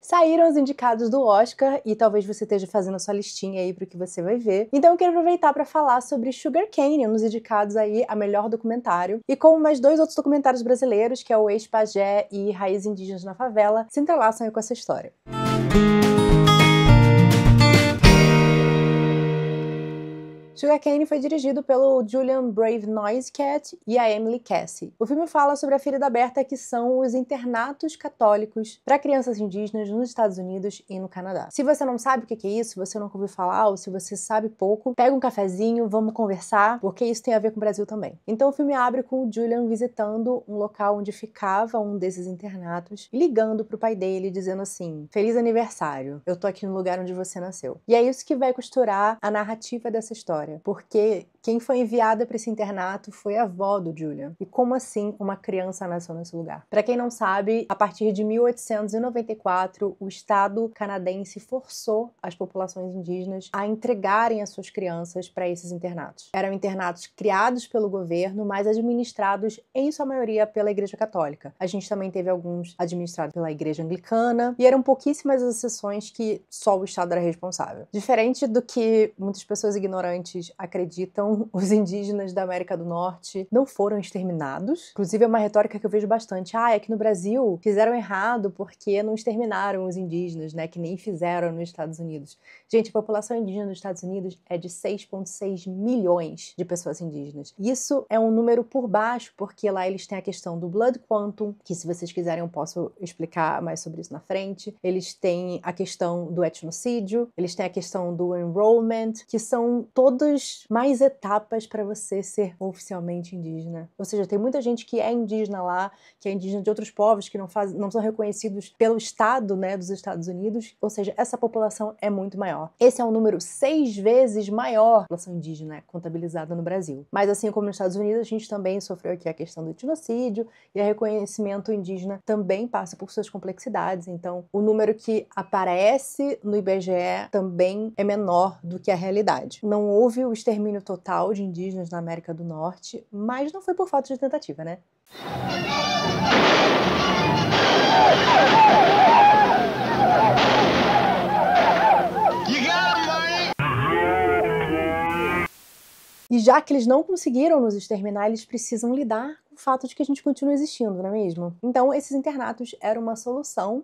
Saíram os indicados do Oscar e talvez você esteja fazendo a sua listinha aí pro que você vai ver. Então eu quero aproveitar para falar sobre Sugar Cane, um dos indicados aí a melhor documentário, e como mais dois outros documentários brasileiros, que é o Ex-Pajé e Raízes Indígenas na Favela, se entrelaçam aí com essa história. Sugar Cane foi dirigido pelo Julian Brave Noisecat e a Emily Cassie. O filme fala sobre a ferida aberta que são os internatos católicos para crianças indígenas nos Estados Unidos e no Canadá. Se você não sabe o que é isso, se você nunca ouviu falar ou se você sabe pouco, pega um cafezinho, vamos conversar, porque isso tem a ver com o Brasil também. Então o filme abre com o Julian visitando um local onde ficava um desses internatos e ligando pro pai dele dizendo assim: "Feliz aniversário, eu tô aqui no lugar onde você nasceu". E é isso que vai costurar a narrativa dessa história. Porque quem foi enviada para esse internato foi a avó do Julian. E como assim uma criança nasceu nesse lugar? Para quem não sabe, a partir de 1894, o Estado canadense forçou as populações indígenas a entregarem as suas crianças para esses internatos. Eram internatos criados pelo governo, mas administrados em sua maioria pela Igreja Católica. A gente também teve alguns administrados pela Igreja Anglicana, e eram pouquíssimas as exceções que só o Estado era responsável. Diferente do que muitas pessoas ignorantes acreditam, os indígenas da América do Norte não foram exterminados. Inclusive é uma retórica que eu vejo bastante. É que no Brasil fizeram errado porque não exterminaram os indígenas, né? Que nem fizeram nos Estados Unidos. Gente, a população indígena dos Estados Unidos é de 6,6 milhões de pessoas indígenas. Isso é um número por baixo, porque lá eles têm a questão do Blood Quantum, que se vocês quiserem eu posso explicar mais sobre isso na frente. Eles têm a questão do etnocídio, eles têm a questão do enrollment, que são todos mais etapas para você ser oficialmente indígena. Ou seja, tem muita gente que é indígena lá, que é indígena de outros povos que não são reconhecidos pelo Estado, né, dos Estados Unidos. Ou seja, essa população é muito maior. Esse é um número 6 vezes maior da população indígena contabilizada no Brasil. Mas assim como nos Estados Unidos, a gente também sofreu aqui a questão do etnocídio e o reconhecimento indígena também passa por suas complexidades. Então, o número que aparece no IBGE também é menor do que a realidade. Não houve o extermínio total de indígenas na América do Norte, mas não foi por falta de tentativa, né? E já que eles não conseguiram nos exterminar, eles precisam lidar o fato de que a gente continua existindo, não é mesmo? Então, esses internatos eram uma solução,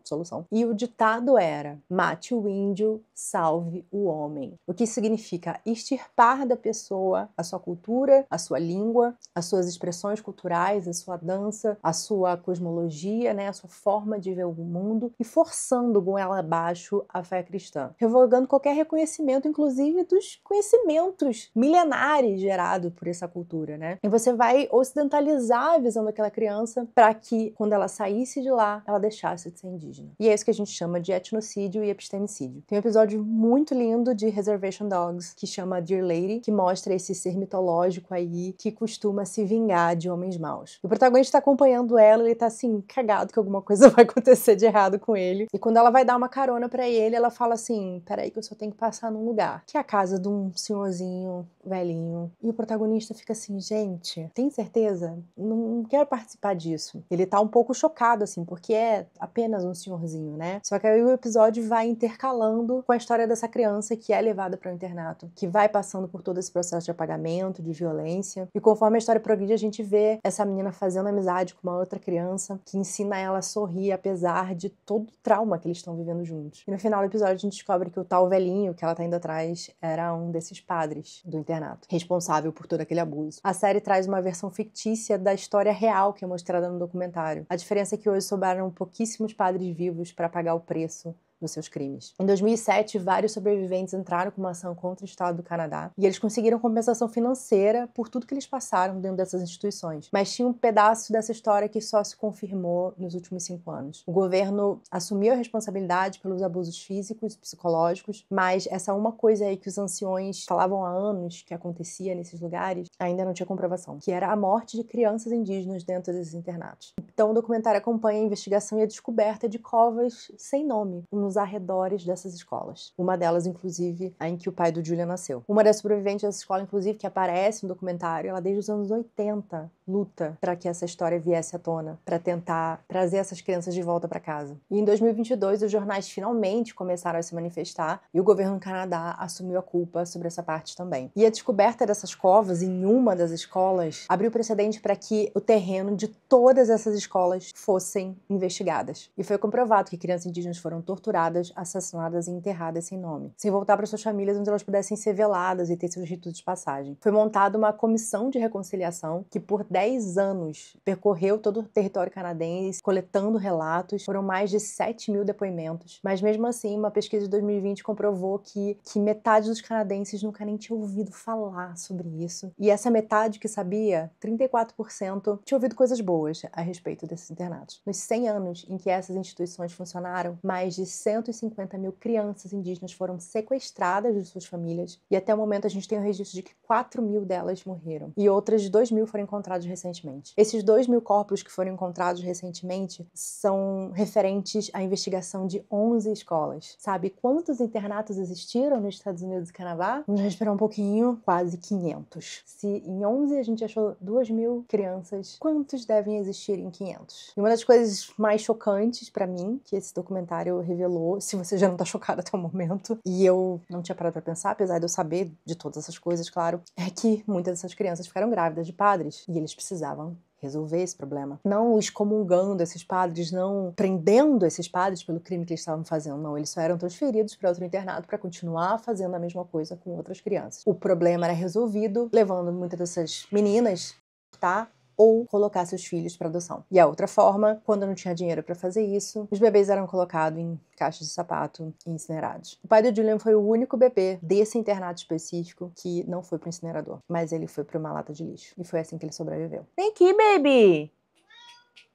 e o ditado era: mate o índio, salve o homem. O que significa extirpar da pessoa a sua cultura, a sua língua, as suas expressões culturais, a sua dança, a sua cosmologia, né, a sua forma de ver o mundo, e forçando com ela abaixo a fé cristã, revogando qualquer reconhecimento, inclusive dos conhecimentos milenares gerados por essa cultura, né? E você vai ocidentalizar a visão daquela criança para que, quando ela saísse de lá, ela deixasse de ser indígena. E é isso que a gente chama de etnocídio e epistemicídio. Tem um episódio muito lindo de Reservation Dogs que chama Dear Lady, que mostra esse ser mitológico aí que costuma se vingar de homens maus. O protagonista tá acompanhando ela, ele tá assim, cagado que alguma coisa vai acontecer de errado com ele. E quando ela vai dar uma carona pra ele, ela fala assim: peraí que eu só tenho que passar num lugar, que é a casa de um senhorzinho velhinho. E o protagonista fica assim: gente, tem certeza? Não quero participar disso. Ele tá um pouco chocado, assim, porque é apenas um senhorzinho, né? Só que aí o episódio vai intercalando com a história dessa criança que é levada para o internato, que vai passando por todo esse processo de apagamento, de violência. E conforme a história progride, a gente vê essa menina fazendo amizade com uma outra criança que ensina ela a sorrir, apesar de todo o trauma que eles estão vivendo juntos. E no final do episódio, a gente descobre que o tal velhinho que ela tá indo atrás era um desses padres do internato, responsável por todo aquele abuso. A série traz uma versão fictícia da história real que é mostrada no documentário. A diferença é que hoje sobraram pouquíssimos padres vivos para pagar o preço dos seus crimes. Em 2007, vários sobreviventes entraram com uma ação contra o Estado do Canadá e eles conseguiram compensação financeira por tudo que eles passaram dentro dessas instituições. Mas tinha um pedaço dessa história que só se confirmou nos últimos 5 anos. O governo assumiu a responsabilidade pelos abusos físicos e psicológicos, mas essa uma coisa aí que os anciões falavam há anos que acontecia nesses lugares ainda não tinha comprovação, que era a morte de crianças indígenas dentro desses internatos. Então o documentário acompanha a investigação e a descoberta de covas sem nome, nos aos arredores dessas escolas. Uma delas, inclusive, a em que o pai do Julian nasceu. Uma das sobreviventes dessa escola, inclusive, que aparece no documentário, ela desde os anos 80 luta para que essa história viesse à tona, para tentar trazer essas crianças de volta para casa. E em 2022, os jornais finalmente começaram a se manifestar e o governo do Canadá assumiu a culpa sobre essa parte também. E a descoberta dessas covas em uma das escolas abriu precedente para que o terreno de todas essas escolas fossem investigadas. E foi comprovado que crianças indígenas foram torturadas, assassinadas e enterradas sem nome, sem voltar para suas famílias onde elas pudessem ser veladas e ter seus ritos de passagem. Foi montada uma comissão de reconciliação que por 10 anos percorreu todo o território canadense, coletando relatos. Foram mais de 7.000 depoimentos. Mas mesmo assim, uma pesquisa de 2020 comprovou que metade dos canadenses nunca nem tinha ouvido falar sobre isso. E essa metade que sabia, 34%, tinha ouvido coisas boas a respeito desses internatos. Nos 100 anos em que essas instituições funcionaram, mais de 150.000 crianças indígenas foram sequestradas de suas famílias e até o momento a gente tem o registro de que 4.000 delas morreram e outras 2.000 foram encontradas recentemente. Esses 2.000 corpos que foram encontrados recentemente são referentes à investigação de 11 escolas. Sabe quantos internatos existiram nos Estados Unidos e Canadá? Vamos respirar um pouquinho, quase 500. Se em 11 a gente achou 2.000 crianças, quantos devem existir em 500? E uma das coisas mais chocantes pra mim, que esse documentário revelou, se você já não tá chocado até o momento, e eu não tinha parado pra pensar, apesar de eu saber de todas essas coisas, claro, é que muitas dessas crianças ficaram grávidas de padres e eles precisavam resolver esse problema. Não excomungando esses padres, não prendendo esses padres pelo crime que eles estavam fazendo, não. Eles só eram transferidos para outro internato para continuar fazendo a mesma coisa com outras crianças. O problema era resolvido levando muitas dessas meninas, tá? Ou colocar seus filhos para adoção. E a outra forma, quando não tinha dinheiro para fazer isso, os bebês eram colocados em caixas de sapato e incinerados. O pai do Julian foi o único bebê desse internato específico que não foi pro incinerador, mas ele foi para uma lata de lixo. E foi assim que ele sobreviveu. Vem aqui, baby!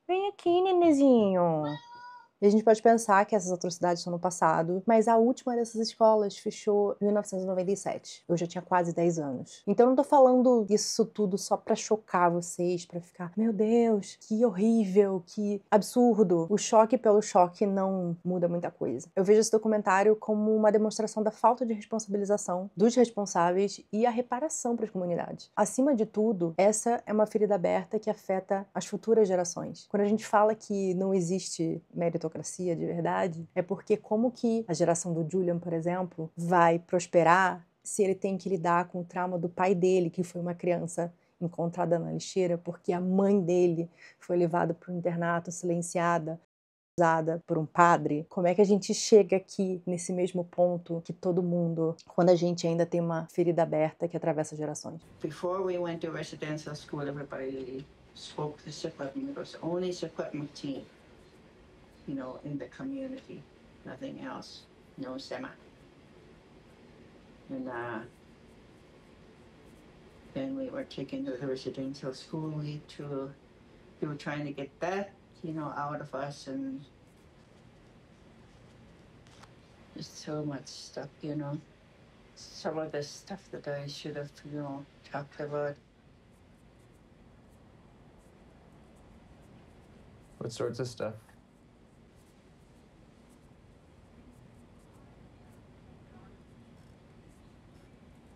Vem aqui, nenezinho! E a gente pode pensar que essas atrocidades estão no passado, mas a última dessas escolas fechou em 1997. Eu já tinha quase 10 anos. Então eu não tô falando isso tudo só pra chocar vocês, pra ficar, meu Deus, que horrível, que absurdo. O choque pelo choque não muda muita coisa. Eu vejo esse documentário como uma demonstração da falta de responsabilização dos responsáveis e a reparação para as comunidades. Acima de tudo, essa é uma ferida aberta que afeta as futuras gerações. Quando a gente fala que não existe meritocracia de verdade, é porque como que a geração do Julian, por exemplo, vai prosperar se ele tem que lidar com o trauma do pai dele, que foi uma criança encontrada na lixeira porque a mãe dele foi levada para um internato, silenciada, usada por um padre? Como é que a gente chega aqui nesse mesmo ponto que todo mundo, quando a gente ainda tem uma ferida aberta que atravessa gerações? Before we went to residential school, everybody spoke the Secwepemc. It was only Secwepemc team, you know, in the community, nothing else, no SEMA. And then we were taken to the residential school. We were trying to get that, you know, out of us, and just so much stuff, you know. Some of the stuff that I should have, you know, talked about. What sorts of stuff?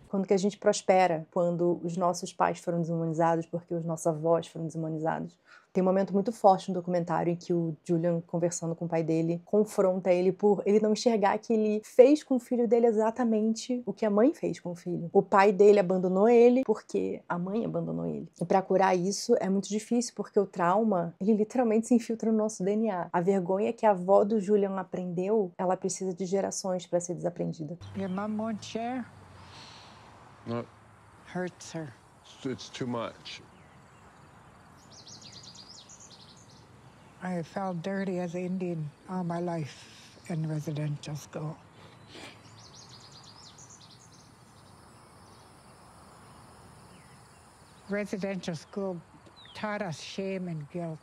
Quando que a gente prospera? Quando os nossos pais foram desumanizados porque os nossos avós foram desumanizados. Tem um momento muito forte no documentário em que o Julian, conversando com o pai dele, confronta ele por ele não enxergar que ele fez com o filho dele exatamente o que a mãe fez com o filho. O pai dele abandonou ele porque a mãe abandonou ele. E para curar isso é muito difícil porque o trauma, ele literalmente se infiltra no nosso DNA. A vergonha que a avó do Julian aprendeu, ela precisa de gerações para ser desaprendida. Your mom won't share? No, Hurts her. it's too much. I felt dirty as an Indian all my life in residential school. Residential school taught us shame and guilt.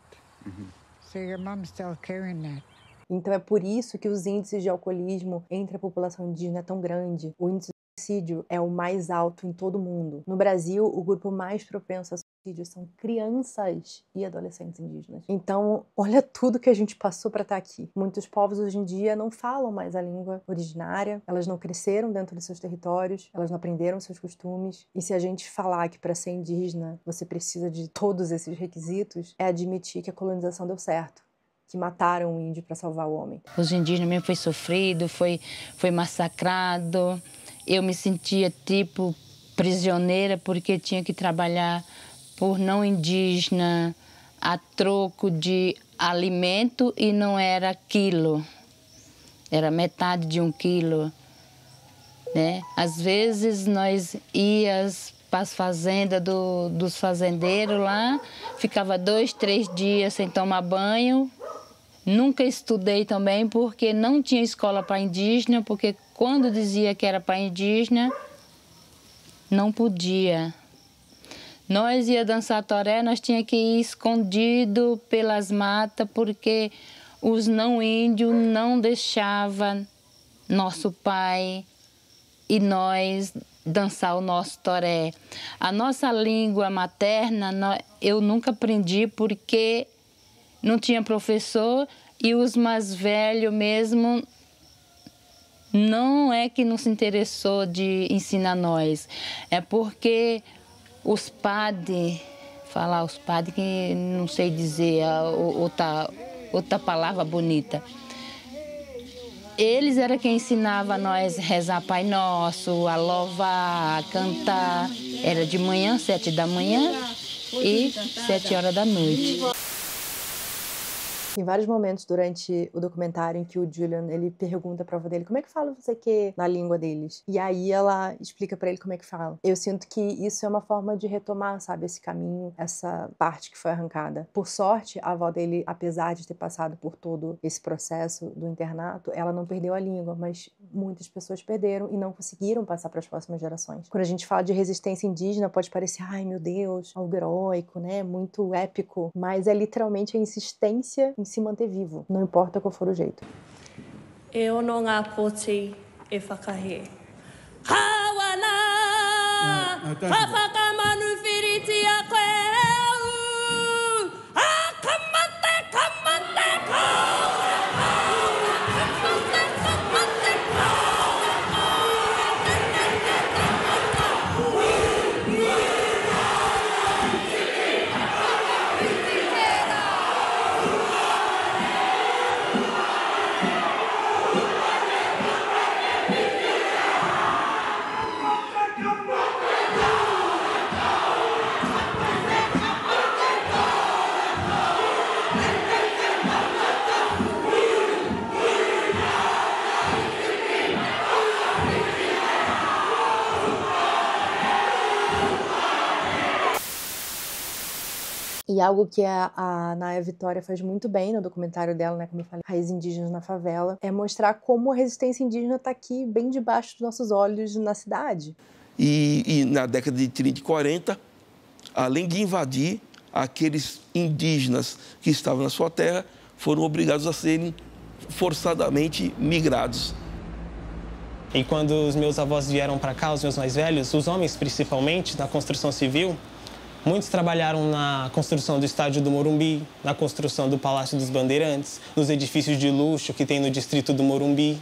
So your mom's still carrying that. Então é por isso que os índices de alcoolismo entre a população indígena é tão grande. O índice de suicídio é o mais alto em todo o mundo. No Brasil, o grupo mais propenso a São crianças e adolescentes indígenas. Então, olha tudo que a gente passou para estar aqui. Muitos povos hoje em dia não falam mais a língua originária, elas não cresceram dentro dos seus territórios, elas não aprenderam seus costumes. E se a gente falar que para ser indígena você precisa de todos esses requisitos, é admitir que a colonização deu certo, que mataram o índio para salvar o homem. Os indígenas mesmo foi sofrido, foi massacrado. Eu me sentia tipo prisioneira porque tinha que trabalhar por não indígena a troco de alimento e não era quilo, era metade de 1 quilo, né? Às vezes nós íamos para as fazendas dos fazendeiros lá, ficava 2, 3 dias sem tomar banho. Nunca estudei também porque não tinha escola para indígena, porque quando dizia que era para indígena, não podia. Nós ia dançar toré, nós tinha que ir escondido pelas matas, porque os não índios não deixavam nosso pai e nós dançar o nosso toré. A nossa língua materna eu nunca aprendi porque não tinha professor e os mais velhos mesmo não é que não se interessou de ensinar nós, é porque os padres, falar os padres que não sei dizer outra palavra bonita, eles eram quem ensinava a nós a rezar Pai Nosso, a louvar, a cantar. Era de manhã, 7 da manhã e 7 horas da noite. Tem vários momentos durante o documentário em que o Julian, ele pergunta pra avó dele como é que fala você que na língua deles. E aí ela explica pra ele como é que fala. Eu sinto que isso é uma forma de retomar, sabe, esse caminho, essa parte que foi arrancada. Por sorte, a avó dele, apesar de ter passado por todo esse processo do internato, ela não perdeu a língua, mas muitas pessoas perderam e não conseguiram passar para as próximas gerações. Quando a gente fala de resistência indígena, pode parecer, ai meu Deus, algo heróico, né, muito épico, mas é literalmente a insistência em se manter vivo, não importa qual for o jeito. E ono ngā pōti e whakahe. Kawana! Ka whakamanu whiriti a koe! Kamate, kamate, E algo que a Naya Vitória faz muito bem no documentário dela, né, como eu falei, Raízes Indígenas na Favela, é mostrar como a resistência indígena está aqui bem debaixo dos nossos olhos na cidade. E na década de 30 e 40, além de invadir, aqueles indígenas que estavam na sua terra foram obrigados a serem forçadamente migrados. E quando os meus avós vieram para cá, os meus mais velhos, os homens principalmente, na construção civil, muitos trabalharam na construção do estádio do Morumbi, na construção do Palácio dos Bandeirantes, nos edifícios de luxo que tem no distrito do Morumbi.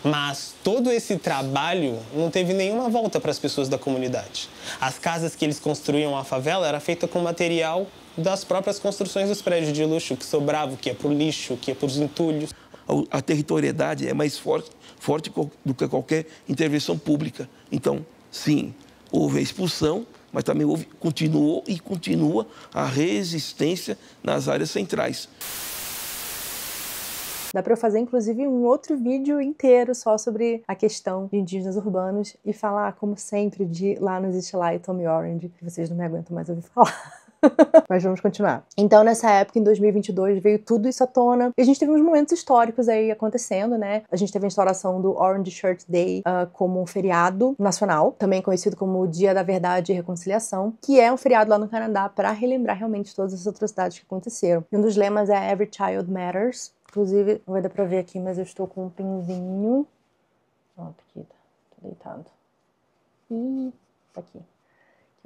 Mas todo esse trabalho não teve nenhuma volta para as pessoas da comunidade. As casas que eles construíam a favela era feita com material das próprias construções dos prédios de luxo, que sobrava, o que ia para o lixo, o que ia para os entulhos. A territorialidade é mais forte do que qualquer intervenção pública. Então, sim, houve a expulsão, mas também continuou e continua a resistência nas áreas centrais. Dá para eu fazer, inclusive, um outro vídeo inteiro só sobre a questão de indígenas urbanos e falar, como sempre, de Lá Não Existe Lá e Tommy Orange, que vocês não me aguentam mais ouvir falar. Mas vamos continuar. Então, nessa época, em 2022, veio tudo isso à tona. E a gente teve uns momentos históricos aí acontecendo, né? A gente teve a instauração do Orange Shirt Day como um feriado nacional, também conhecido como o Dia da Verdade e Reconciliação, que é um feriado lá no Canadá para relembrar realmente todas as atrocidades que aconteceram. E um dos lemas é Every Child Matters. Inclusive, não vai dar pra ver aqui, mas eu estou com um pinzinho. Pronto, aqui, tá deitado. E tá aqui.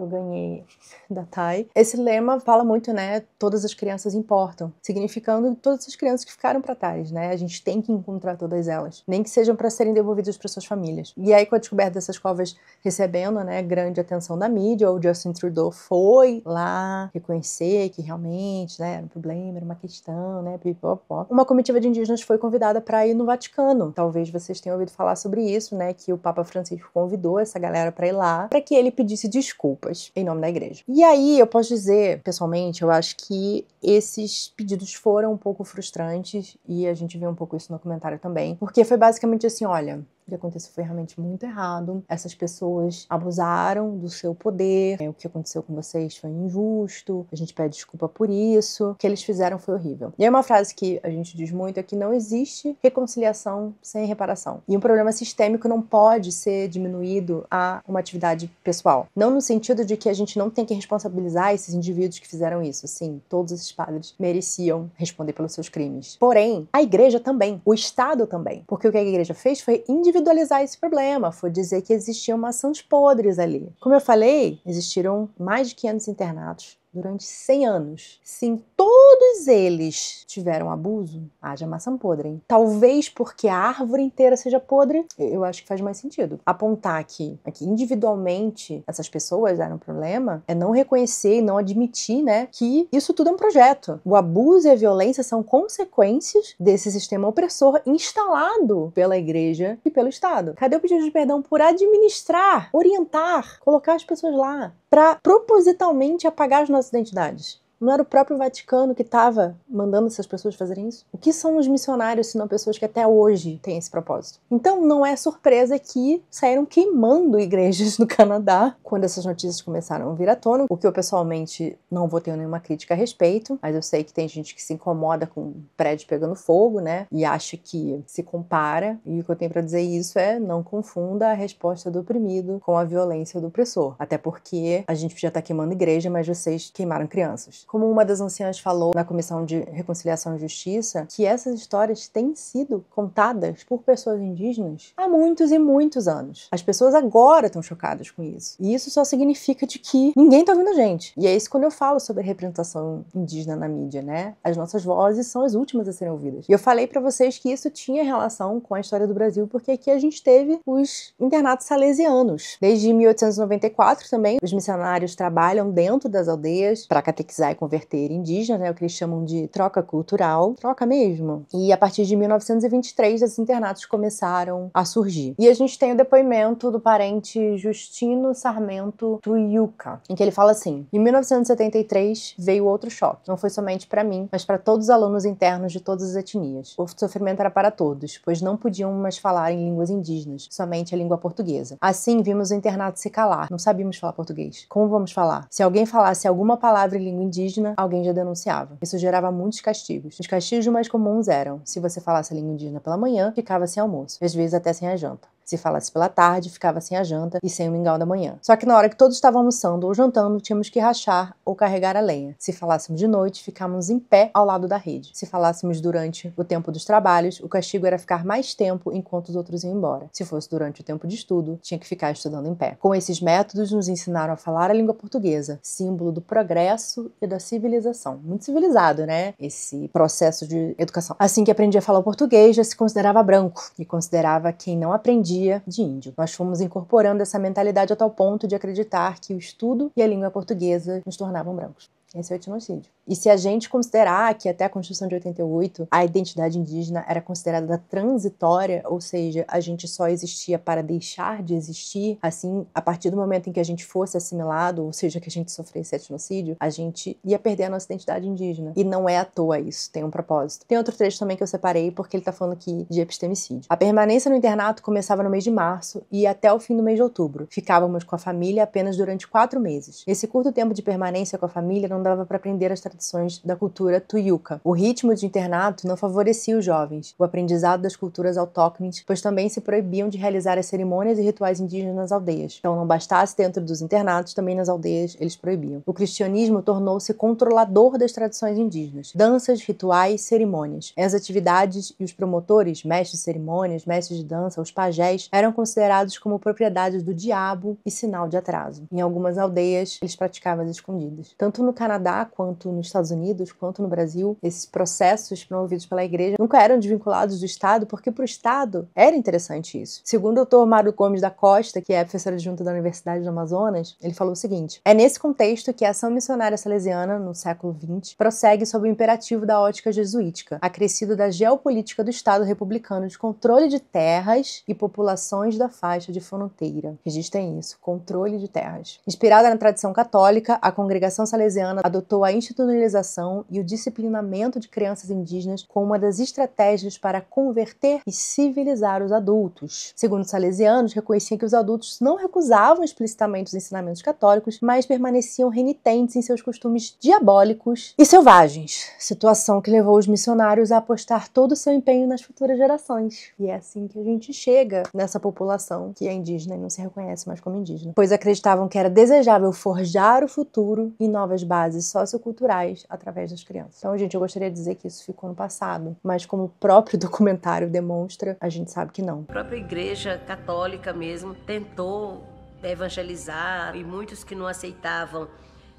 que eu ganhei da Thay. Esse lema fala muito, né, todas as crianças importam, significando todas as crianças que ficaram para trás, né? A gente tem que encontrar todas elas, nem que sejam para serem devolvidas para suas famílias. E aí, com a descoberta dessas covas recebendo, né, grande atenção da mídia, o Justin Trudeau foi lá reconhecer que realmente, né, era um problema, era uma questão, né, pipopó. Uma comitiva de indígenas foi convidada para ir no Vaticano. Talvez vocês tenham ouvido falar sobre isso, né, que o Papa Francisco convidou essa galera para ir lá, para que ele pedisse desculpas em nome da igreja. E aí, eu posso dizer, pessoalmente, eu acho que esses pedidos foram um pouco frustrantes, e a gente viu um pouco isso no comentário também, porque foi basicamente assim, olha, o que aconteceu foi realmente muito errado, essas pessoas abusaram do seu poder, o que aconteceu com vocês foi injusto, a gente pede desculpa por isso, o que eles fizeram foi horrível. E aí uma frase que a gente diz muito é que não existe reconciliação sem reparação. E um problema sistêmico não pode ser diminuído a uma atividade pessoal. Não no sentido de que a gente não tem que responsabilizar esses indivíduos que fizeram isso. Sim, todos esses padres mereciam responder pelos seus crimes. Porém, a igreja também, o Estado também. Porque o que a igreja fez foi individualizar esse problema, foi dizer que existiam maçãs podres ali. Como eu falei, existiram mais de 500 internatos durante 100 anos. Sim, todos eles tiveram abuso, haja maçã podre, hein? Talvez porque a árvore inteira seja podre, eu acho que faz mais sentido. Apontar que individualmente essas pessoas eram um problema é não reconhecer e não admitir, né, que isso tudo é um projeto. O abuso e a violência são consequências desse sistema opressor instalado pela igreja e pelo Estado. Cadê o pedido de perdão por administrar, orientar, colocar as pessoas lá para propositalmente apagar as nossas identidades? Não era o próprio Vaticano que estava mandando essas pessoas fazerem isso? O que são os missionários, se não pessoas que até hoje têm esse propósito? Então, não é surpresa que saíram queimando igrejas no Canadá quando essas notícias começaram a vir à tona, o que eu pessoalmente não vou ter nenhuma crítica a respeito, mas eu sei que tem gente que se incomoda com o prédio pegando fogo, né, e acha que se compara, e o que eu tenho para dizer isso é não confunda a resposta do oprimido com a violência do opressor. Até porque a gente podia estar queimando igreja, mas vocês queimaram crianças. Como uma das anciãs falou na Comissão de Reconciliação e Justiça, que essas histórias têm sido contadas por pessoas indígenas há muitos e muitos anos. As pessoas agora estão chocadas com isso. E isso só significa de que ninguém tá ouvindo a gente. E é isso quando eu falo sobre a representação indígena na mídia, né? As nossas vozes são as últimas a serem ouvidas. E eu falei pra vocês que isso tinha relação com a história do Brasil, porque aqui a gente teve os internatos salesianos. Desde 1894 também, os missionários trabalham dentro das aldeias para catequizar e converter indígenas, né, o que eles chamam de troca cultural, troca mesmo. E a partir de 1923, esses internatos começaram a surgir. E a gente tem o depoimento do parente Justino Sarmento Tuiuca, em que ele fala assim: em 1973 veio outro choque. Não foi somente para mim, mas para todos os alunos internos de todas as etnias. O sofrimento era para todos, pois não podiam mais falar em línguas indígenas, somente a língua portuguesa. Assim, vimos o internato se calar. Não sabíamos falar português. Como vamos falar? Se alguém falasse alguma palavra em língua indígena, alguém já denunciava. Isso gerava muitos castigos. Os castigos mais comuns eram: se você falasse a língua indígena pela manhã, ficava sem almoço, às vezes até sem a janta. Se falasse pela tarde, ficava sem a janta e sem o mingau da manhã. Só que na hora que todos estavam almoçando ou jantando, tínhamos que rachar ou carregar a lenha. Se falássemos de noite, ficávamos em pé ao lado da rede. Se falássemos durante o tempo dos trabalhos, o castigo era ficar mais tempo enquanto os outros iam embora. Se fosse durante o tempo de estudo, tinha que ficar estudando em pé. Com esses métodos, nos ensinaram a falar a língua portuguesa, símbolo do progresso e da civilização. Muito civilizado, né? Esse processo de educação. Assim que aprendi a falar o português, já se considerava branco e considerava quem não aprendia de índio. Nós fomos incorporando essa mentalidade a tal ponto de acreditar que o estudo e a língua portuguesa nos tornavam brancos. Esse é o etnocídio. E se a gente considerar que até a Constituição de 88 a identidade indígena era considerada transitória, ou seja, a gente só existia para deixar de existir, assim, a partir do momento em que a gente fosse assimilado, ou seja, que a gente sofresse etnocídio, a gente ia perder a nossa identidade indígena. E não é à toa isso, tem um propósito. Tem outro trecho também que eu separei, porque ele tá falando aqui de epistemicídio. A permanência no internato começava no mês de março e ia até o fim do mês de outubro. Ficávamos com a família apenas durante 4 meses. Esse curto tempo de permanência com a família não não dava para aprender as tradições da cultura tuiuca. O ritmo de internato não favorecia os jovens, o aprendizado das culturas autóctones, pois também se proibiam de realizar as cerimônias e rituais indígenas nas aldeias. Então, não bastasse dentro dos internatos, também nas aldeias eles proibiam. O cristianismo tornou-se controlador das tradições indígenas, danças, rituais, cerimônias. As atividades e os promotores, mestres de cerimônias, mestres de dança, os pajés, eram considerados como propriedade do diabo e sinal de atraso. Em algumas aldeias, eles praticavam as escondidas. Tanto no Canadá, quanto nos Estados Unidos, quanto no Brasil, esses processos promovidos pela igreja nunca eram desvinculados do Estado, porque para o Estado era interessante isso. Segundo o Dr. Mário Gomes da Costa, que é professor adjunto da Universidade do Amazonas, ele falou o seguinte: é nesse contexto que a ação missionária salesiana, no século XX, prossegue sob o imperativo da ótica jesuítica, acrescido da geopolítica do Estado republicano de controle de terras e populações da faixa de fronteira. Registrem isso, controle de terras. Inspirada na tradição católica, a congregação salesiana adotou a institucionalização e o disciplinamento de crianças indígenas como uma das estratégias para converter e civilizar os adultos. Segundo os salesianos, reconheciam que os adultos não recusavam explicitamente os ensinamentos católicos, mas permaneciam renitentes em seus costumes diabólicos e selvagens, situação que levou os missionários a apostar todo o seu empenho nas futuras gerações. E é assim que a gente chega nessa população que é indígena e não se reconhece mais como indígena, pois acreditavam que era desejável forjar o futuro em novas bases socioculturais através das crianças. Então, gente, eu gostaria de dizer que isso ficou no passado, mas como o próprio documentário demonstra, a gente sabe que não. A própria igreja católica mesmo tentou evangelizar e muitos que não aceitavam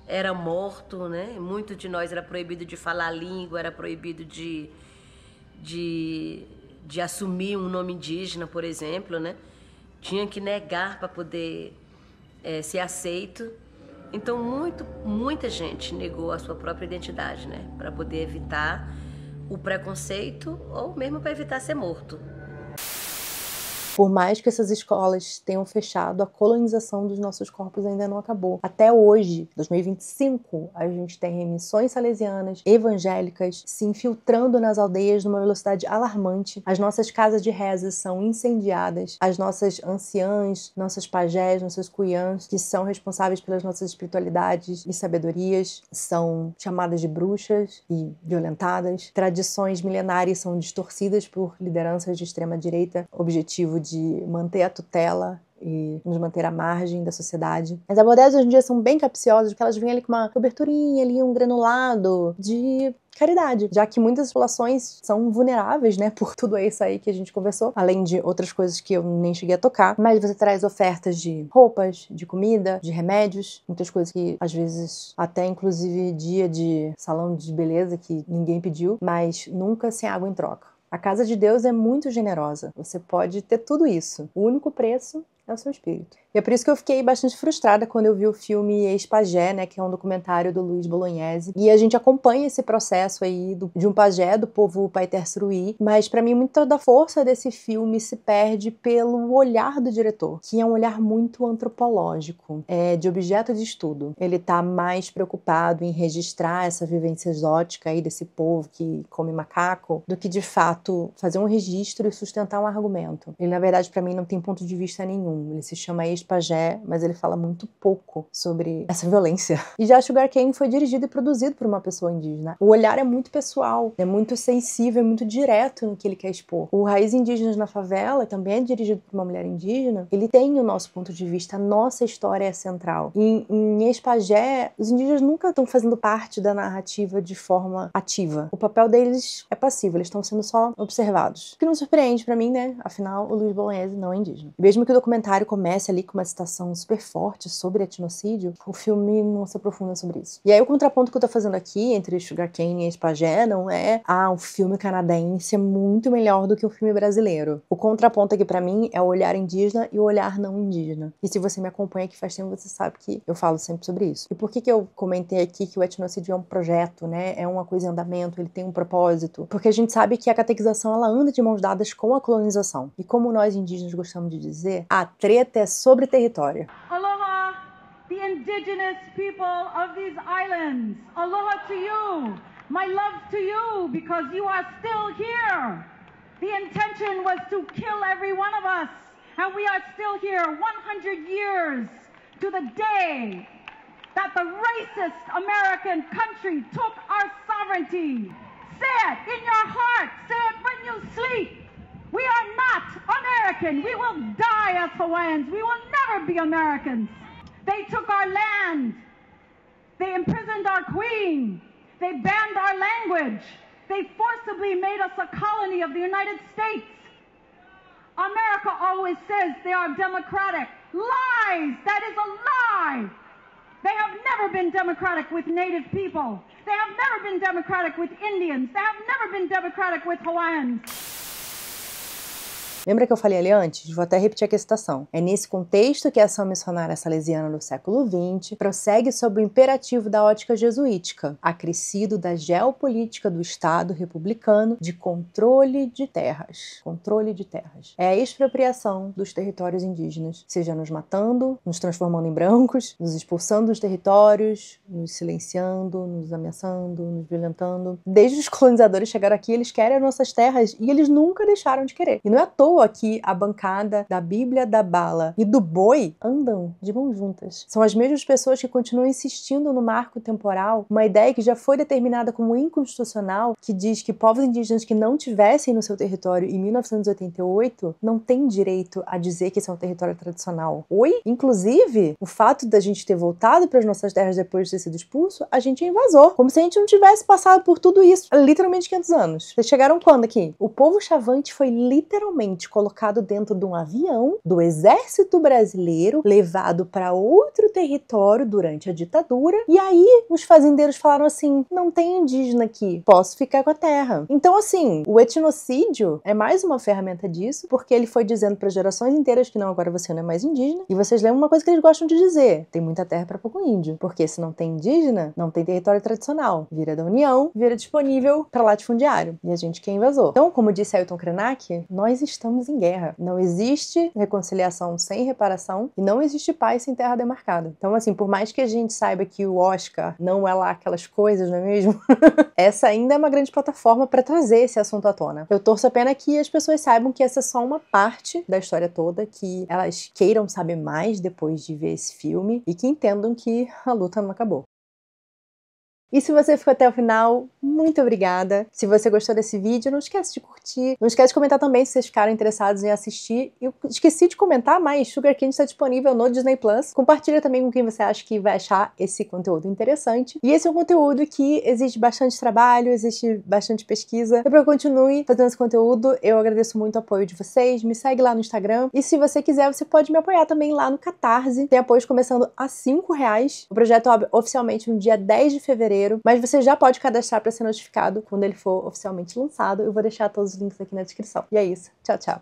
era morto, né? Muito de nós era proibido de falar a língua, era proibido de assumir um nome indígena, por exemplo, né? Tinha que negar para poder ser aceito. Então, muita gente negou a sua própria identidade, né? Para poder evitar o preconceito ou mesmo para evitar ser morto. Por mais que essas escolas tenham fechado, a colonização dos nossos corpos ainda não acabou. Até hoje, 2025, a gente tem missões salesianas, evangélicas, se infiltrando nas aldeias numa velocidade alarmante. As nossas casas de reza são incendiadas. As nossas anciãs, nossas pajés, nossas cuiãs, que são responsáveis pelas nossas espiritualidades e sabedorias, são chamadas de bruxas e violentadas. Tradições milenares são distorcidas por lideranças de extrema-direita, objetivo de manter a tutela e nos manter à margem da sociedade. As abordeias hoje em dia são bem capciosas, porque elas vêm ali com uma coberturinha, ali um granulado de caridade, já que muitas populações são vulneráveis, né, por tudo isso aí que a gente conversou, além de outras coisas que eu nem cheguei a tocar, mas você traz ofertas de roupas, de comida, de remédios, muitas coisas que às vezes até inclusive dia de salão de beleza que ninguém pediu, mas nunca sem água em troca. A casa de Deus é muito generosa. Você pode ter tudo isso. O único preço é o seu espírito. E é por isso que eu fiquei bastante frustrada quando eu vi o filme Ex-Pajé, né, que é um documentário do Luiz Bolognese. E a gente acompanha esse processo aí de um pajé do povo Paiter Suruí. Mas pra mim, muita da força desse filme se perde pelo olhar do diretor, que é um olhar muito antropológico, de objeto de estudo. Ele tá mais preocupado em registrar essa vivência exótica aí desse povo que come macaco, do que de fato fazer um registro e sustentar um argumento. Ele, na verdade, pra mim, não tem ponto de vista nenhum. Ele se chama Ex-Pajé, mas ele fala muito pouco sobre essa violência. E já Sugar Cane foi dirigido e produzido por uma pessoa indígena. O olhar é muito pessoal, é muito sensível, é muito direto no que ele quer expor. O Raiz Indígenas na Favela, também é dirigido por uma mulher indígena, ele tem o nosso ponto de vista, a nossa história é central. E em Ex-Pajé, os indígenas nunca estão fazendo parte da narrativa de forma ativa. O papel deles é passivo, eles estão sendo só observados. O que não surpreende pra mim, né? Afinal, o Luiz Bolognese não é indígena. E mesmo que o documentário comece ali com uma citação super forte sobre etnocídio, o filme não se aprofunda sobre isso. E aí o contraponto que eu tô fazendo aqui entre Sugar Cane e Ex-Pajé não é um filme canadense é muito melhor do que um filme brasileiro. O contraponto aqui pra mim é o olhar indígena e o olhar não indígena. E se você me acompanha aqui faz tempo, você sabe que eu falo sempre sobre isso. E por que eu comentei aqui que o etnocídio é um projeto, né? É uma coisa em andamento, ele tem um propósito. Porque a gente sabe que a catequização, ela anda de mãos dadas com a colonização. E como nós indígenas gostamos de dizer, a treta é sobre território. Aloha, the indigenous people of these islands. Aloha to you. My love to you because you are still here. The intention was to kill every one of us. And we are still here 100 years to the day that the racist American country took our sovereignty. Say it in your heart. Say it when you sleep. We are not American. We will die as Hawaiians. We will never be Americans. They took our land. They imprisoned our queen. They banned our language. They forcibly made us a colony of the United States. America always says they are democratic. Lies! That is a lie! They have never been democratic with Native people. They have never been democratic with Indians. They have never been democratic with Hawaiians. Lembra que eu falei ali antes? Vou até repetir aqui a citação. É nesse contexto que a ação missionária salesiana do século XX prossegue sob o imperativo da ótica jesuítica, acrescido da geopolítica do Estado republicano de controle de terras. Controle de terras. É a expropriação dos territórios indígenas, seja nos matando, nos transformando em brancos, nos expulsando dos territórios, nos silenciando, nos ameaçando, nos violentando. Desde os colonizadores chegaram aqui, eles querem as nossas terras e eles nunca deixaram de querer. E não é à toa aqui a bancada da Bíblia, da bala e do boi andam de mãos juntas. São as mesmas pessoas que continuam insistindo no marco temporal, uma ideia que já foi determinada como inconstitucional, que diz que povos indígenas que não tivessem no seu território em 1988 não têm direito a dizer que esse é um território tradicional. Oi? Inclusive, o fato da gente ter voltado para as nossas terras depois de ter sido expulso, a gente invasou. Como se a gente não tivesse passado por tudo isso há literalmente 500 anos. Vocês chegaram quando aqui? O povo chavante foi literalmente colocado dentro de um avião do exército brasileiro, levado para outro território durante a ditadura, e aí os fazendeiros falaram assim, não tem indígena aqui, posso ficar com a terra. Então assim, o etnocídio é mais uma ferramenta disso, porque ele foi dizendo para gerações inteiras que não, agora você não é mais indígena, e vocês lembram uma coisa que eles gostam de dizer, tem muita terra para pouco índio, porque se não tem indígena, não tem território tradicional, vira da União, vira disponível para latifundiário, e a gente que invasou. Então, como disse Ailton Krenak, nós estamos em guerra. Não existe reconciliação sem reparação e não existe paz sem terra demarcada. Então, assim, por mais que a gente saiba que o Oscar não é lá aquelas coisas, não é mesmo? Essa ainda é uma grande plataforma para trazer esse assunto à tona. Eu torço apenas que as pessoas saibam que essa é só uma parte da história toda, que elas queiram saber mais depois de ver esse filme e que entendam que a luta não acabou. E se você ficou até o final, muito obrigada. Se você gostou desse vídeo, não esquece de curtir. Não esquece de comentar também se vocês ficaram interessados em assistir. Eu esqueci de comentar, mas Sugar Candy está disponível no Disney Plus. Compartilha também com quem você acha que vai achar esse conteúdo interessante. E esse é um conteúdo que exige bastante trabalho, existe bastante pesquisa. Então, para que eu continue fazendo esse conteúdo, eu agradeço muito o apoio de vocês. Me segue lá no Instagram. E se você quiser, você pode me apoiar também lá no Catarse. Tem apoios começando a R$5. O projeto abre oficialmente no dia 10 de fevereiro. Mas você já pode cadastrar para ser notificado quando ele for oficialmente lançado. Eu vou deixar todos os links aqui na descrição. E é isso. Tchau, tchau.